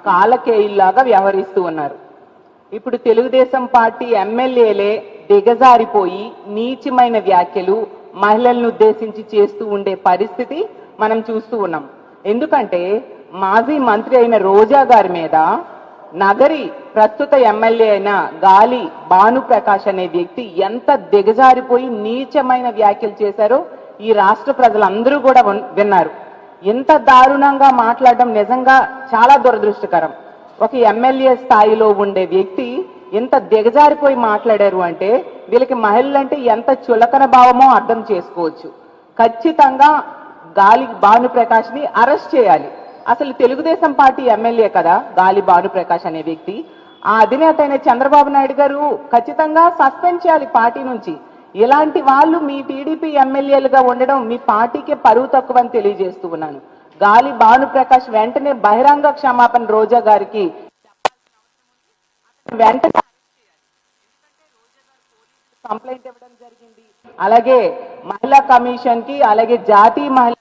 కాలకేయుల్లాగా వ్యవహరిస్తూ ఉన్నారు. ఇప్పుడు తెలుగుదేశం పార్టీ ఎమ్మెల్యేలే దిగజారిపోయి నీచమైన వ్యాఖ్యలు మహిళలను ఉద్దేశించి చేస్తూ ఉండే పరిస్థితి మనం చూస్తూ ఉన్నాం. ఎందుకంటే మాజీ మంత్రి అయిన రోజా గారి మీద నగరి ప్రస్తుత ఎమ్మెల్యే అయిన గాలి భానుప్రకాష్ అనే వ్యక్తి ఎంత దిగజారిపోయి నీచమైన వ్యాఖ్యలు చేశారో ఈ రాష్ట్ర ప్రజలందరూ కూడా విన్నారు. ఎంత దారుణంగా మాట్లాడడం నిజంగా చాలా దురదృష్టకరం. ఒక ఎమ్మెల్యే స్థాయిలో ఉండే వ్యక్తి ఎంత దిగజారిపోయి మాట్లాడారు అంటే వీళ్ళకి మహిళలంటే ఎంత చులకన భావమో అర్థం చేసుకోవచ్చు. ఖచ్చితంగా గాలి భానుప్రకాష్ ని అరెస్ట్ చేయాలి. అసలు తెలుగుదేశం పార్టీ ఎమ్మెల్యే కదా గాలి భానుప్రకాష్ అనే వ్యక్తి. ఆ అధినేత అయిన చంద్రబాబు నాయుడు గారు ఖచ్చితంగా సస్పెండ్ చేయాలి పార్టీ నుంచి. ఇలాంటి వాళ్ళు మీ టీడీపీ ఎమ్మెల్యేలుగా ఉండడం మీ పార్టీకే పరువు తక్కువ అని తెలియజేస్తూ ఉన్నాను. గాలి భానుప్రకాష్ వెంటనే బహిరంగ క్షమాపణ రోజా గారికి వెంటనే కంప్లైంట్ ఇవ్వడం జరిగింది. అలాగే మహిళా కమిషన్ కి అలాగే జాతీయ మహిళా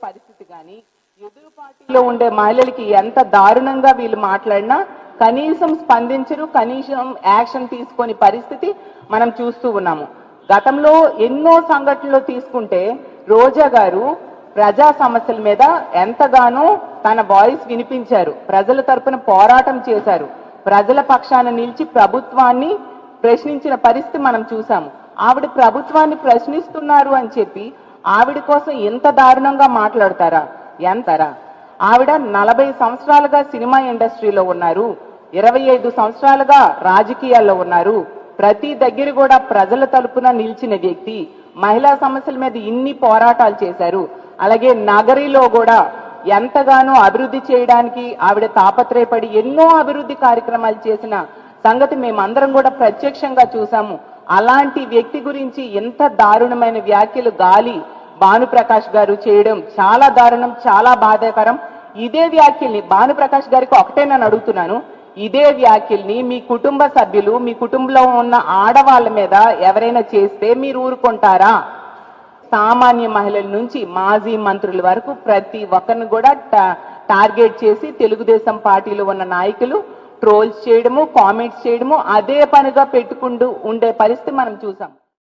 పరిస్థితి కానీ ఎదురు పార్టీలో ఉండే మహిళలకి ఎంత దారుణంగా వీళ్ళు మాట్లాడినా కనీసం స్పందించరు, కనీసం యాక్షన్ తీసుకొని పరిస్థితి మనం చూస్తూ ఉన్నాము. గతంలో ఎన్నో సంఘటనలు తీసుకుంటే రోజా గారు ప్రజా సమస్యల మీద ఎంతగానో తన వాయిస్ వినిపించారు, ప్రజల తరపున పోరాటం చేశారు, ప్రజల పక్షాన నిలిచి ప్రభుత్వాన్ని ప్రశ్నించిన పరిస్థితి మనం చూసాము. ఆవిడ ప్రభుత్వాన్ని ప్రశ్నిస్తున్నారు అని చెప్పి ఆవిడ కోసం ఎంత దారుణంగా మాట్లాడతారా ఎంతరా? ఆవిడ 40 సంవత్సరాలుగా సినిమా ఇండస్ట్రీలో ఉన్నారు, 25 సంవత్సరాలుగా రాజకీయాల్లో ఉన్నారు, ప్రతి దగ్గర కూడా ప్రజల తరపున నిలిచిన వ్యక్తి, మహిళా సమస్యల మీద ఇన్ని పోరాటాలు చేశారు. అలాగే నగరిలో కూడా ఎంతగానో అభివృద్ధి చేయడానికి ఆవిడ తాపత్రయపడి ఎన్నో అభివృద్ధి కార్యక్రమాలు చేసిన సంగతి మేమందరం కూడా ప్రత్యక్షంగా చూసాము. అలాంటి వ్యక్తి గురించి ఎంత దారుణమైన వ్యాఖ్యలు గాలి భానుప్రకాష్ గారు చేయడం చాలా దారుణం, చాలా బాధాకరం. ఇదే వ్యాఖ్యల్ని భానుప్రకాష్ గారికి ఒకటే నేను అడుగుతున్నాను, ఇదే వ్యాఖ్యల్ని మీ కుటుంబ సభ్యులు మీ కుటుంబంలో ఉన్న ఆడవాళ్ళ మీద ఎవరైనా చేస్తే మీరు ఊరుకుంటారా? సామాన్య మహిళల నుంచి మాజీ మంత్రుల వరకు ప్రతి ఒక్కరిని కూడా టార్గెట్ చేసి తెలుగుదేశం పార్టీలో ఉన్న నాయకులు ట్రోల్స్ చేయడము, కామెంట్స్ చేయడము అదే పనిగా పెట్టుకుంటూ ఉండే పరిస్థితి మనం చూసాం.